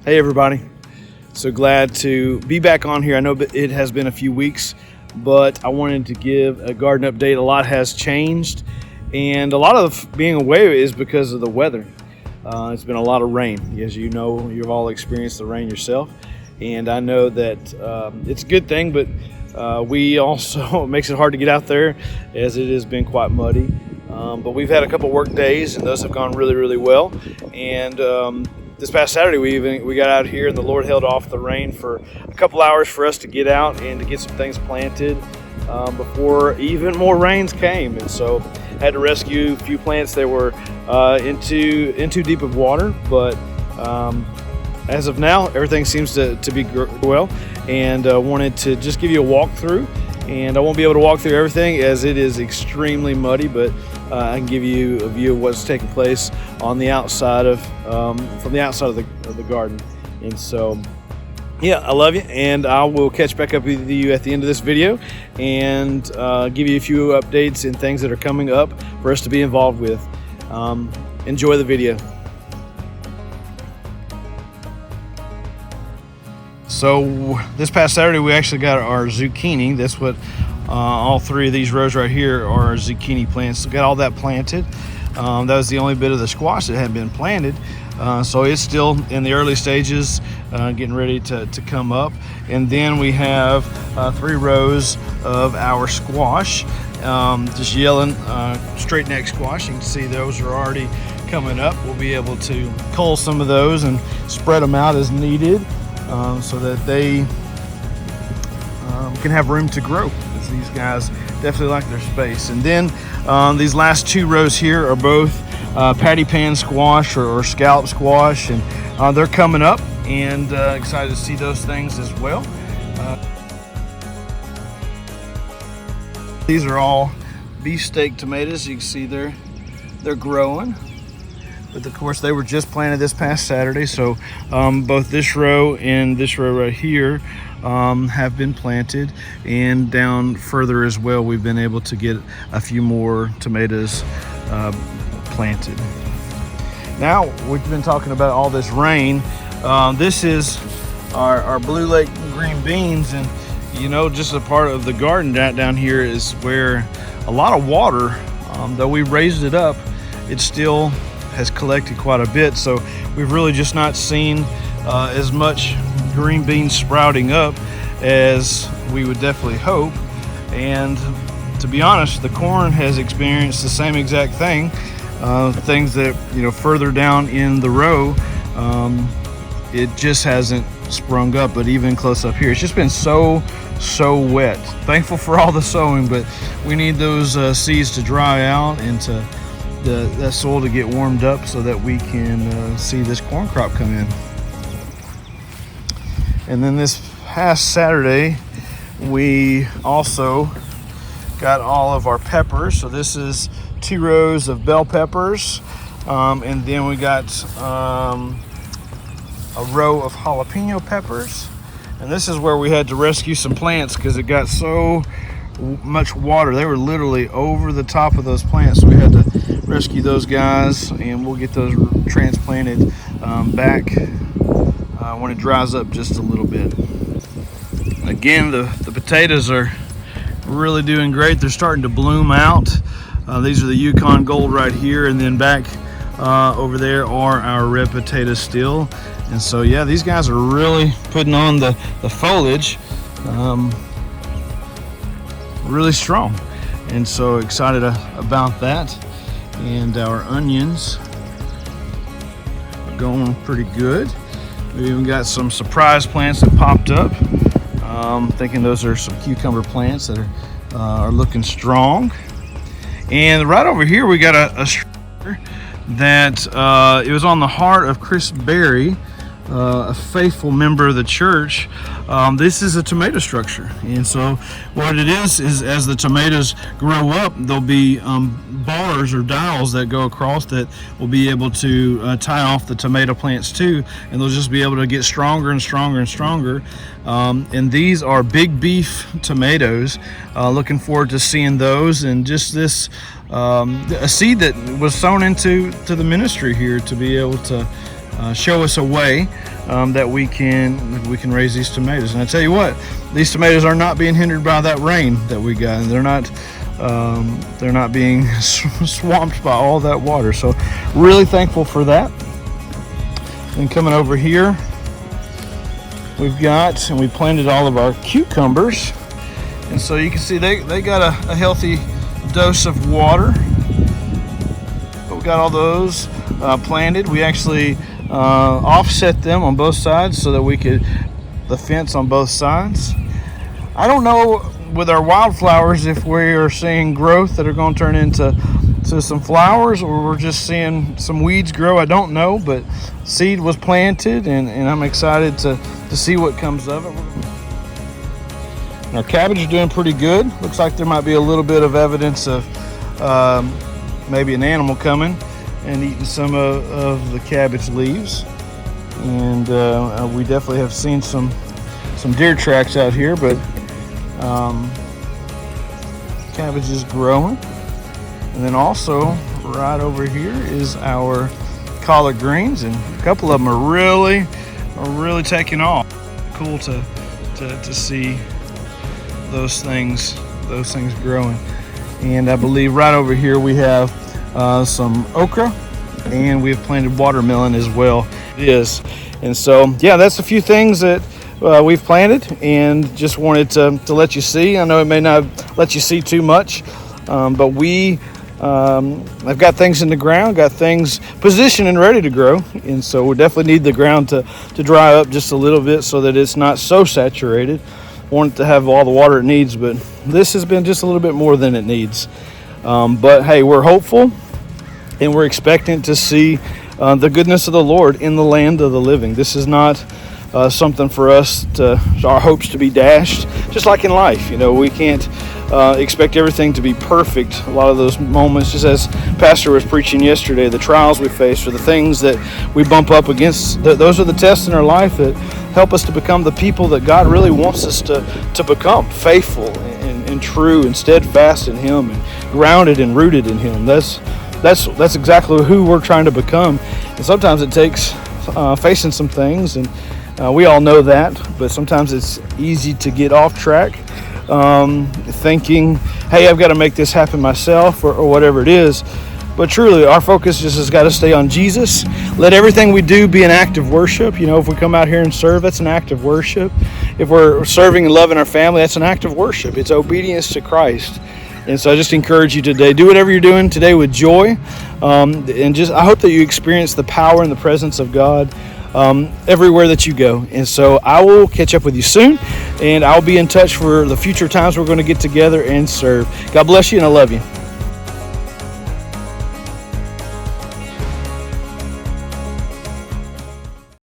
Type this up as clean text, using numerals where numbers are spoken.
Hey everybody, so glad to be back on here. I know it has been a few weeks, but I wanted to give a garden update. A lot has changed, and a lot of being away is because of the weather. It's been a lot of rain. As you know, you've all experienced the rain yourself, and I know that it's a good thing, but we also, it makes it hard to get out there as it has been quite muddy. But we've had a couple work days, and those have gone really well, and this past Saturday we got out here and the Lord held off the rain for a couple hours for us to get out and to get some things planted before even more rains came. And so I had to rescue a few plants that were in too deep of water, but as of now everything seems to be well, and wanted to just give you a walkthrough. And I won't be able to walk through everything as it is extremely muddy, but I can give you a view of what's taking place on the outside of from the outside of the garden. And so, yeah, I love you, and I will catch back up with you at the end of this video and give you a few updates and things that are coming up for us to be involved with. Enjoy the video. So this past Saturday we actually got our zucchini. That's what all three of these rows right here are zucchini plants. So got all that planted. That was the only bit of the squash that had been planted. So it's still in the early stages, getting ready to come up. And then we have 3 rows of our squash, just yelling straight neck squash. You can see those are already coming up. We'll be able to cull some of those and spread them out as needed. So that they can have room to grow, because these guys definitely like their space. And then these last 2 rows here are both patty pan squash or scallop squash, and they're coming up, and excited to see those things as well. These are all beefsteak tomatoes. You can see they're growing. But of course they were just planted this past Saturday, so both this row and this row right here have been planted, and down further as well we've been able to get a few more tomatoes planted. Now we've been talking about all this rain. This is our Blue Lake green beans, and you know, just a part of the garden down here is where a lot of water, though we raised it up, it still has collected quite a bit. So we've really just not seen as much green beans sprouting up as we would definitely hope. And to be honest, the corn has experienced the same exact thing. Things that, you know, further down in the row, it just hasn't sprung up. But even close up here, it's just been so wet. Thankful for all the sowing, but we need those seeds to dry out and to that soil to get warmed up so that we can see this corn crop come in. And then this past Saturday we also got all of our peppers. So this is 2 rows of bell peppers, and then we got a row of jalapeno peppers. And this is where we had to rescue some plants because it got so much water. They were literally over the top of those plants, so we had to rescue those guys, and we'll get those transplanted back when it dries up just a little bit. Again, the potatoes are really doing great. They're starting to bloom out. These are the Yukon Gold right here, and then back over there are our red potatoes still. And so yeah, these guys are really putting on the foliage really strong, and so excited about that. And our onions are going pretty good. We even got some surprise plants that popped up. Thinking those are some cucumber plants that are looking strong. And right over here we got a structure that it was on the heart of Chris Berry, a faithful member of the church. This is a tomato structure, and so what it is as the tomatoes grow up, there'll be bars or dowels that go across that will be able to tie off the tomato plants too, and they'll just be able to get stronger and stronger and stronger. And these are big beef tomatoes. Looking forward to seeing those, and just this a seed that was sown into the ministry here to be able to show us a way that we can raise these tomatoes. And I tell you what, these tomatoes are not being hindered by that rain that we got, and they're not being swamped by all that water. So really thankful for that. And coming over here, we planted all of our cucumbers, and so you can see they got a healthy dose of water. But we got all those planted. We actually offset them on both sides so that we could the fence on both sides. I don't know with our wildflowers if we are seeing growth that are going to turn into some flowers, or we're just seeing some weeds grow. I don't know, but seed was planted, and I'm excited to see what comes of it. And our cabbage is doing pretty good. Looks like there might be a little bit of evidence of maybe an animal coming and eating some of the cabbage leaves. And we definitely have seen some deer tracks out here, but cabbage is growing. And then also right over here is our collard greens, and a couple of them are really taking off. Cool to see those things growing. And I believe right over here we have some okra, and we have planted watermelon as well. It is. And so yeah, that's a few things that we've planted, and just wanted to let you see. I know it may not let you see too much, but I've got things in the ground, got things positioned and ready to grow, and so we definitely need the ground to dry up just a little bit so that it's not so saturated. Want it to have all the water it needs, but this has been just a little bit more than it needs. But hey, we're hopeful, and we're expectant to see the goodness of the Lord in the land of the living. This is not something for us our hopes to be dashed. Just like in life, we can't expect everything to be perfect. A lot of those moments, just as Pastor was preaching yesterday, the trials we face or the things that we bump up against, those are the tests in our life that help us to become the people that God really wants us to become, faithful and true and steadfast in Him and grounded and rooted in Him. That's exactly who we're trying to become. And sometimes it takes facing some things, and we all know that, but sometimes it's easy to get off track, thinking, hey, I've got to make this happen myself, or whatever it is. But truly, our focus just has got to stay on Jesus. Let everything we do be an act of worship. If we come out here and serve, that's an act of worship. If we're serving and loving our family, that's an act of worship. It's obedience to Christ. And so I just encourage you today, do whatever you're doing today with joy. And I hope that you experience the power and the presence of God everywhere that you go. And so I will catch up with you soon, and I'll be in touch for the future times we're going to get together and serve. God bless you, and I love you.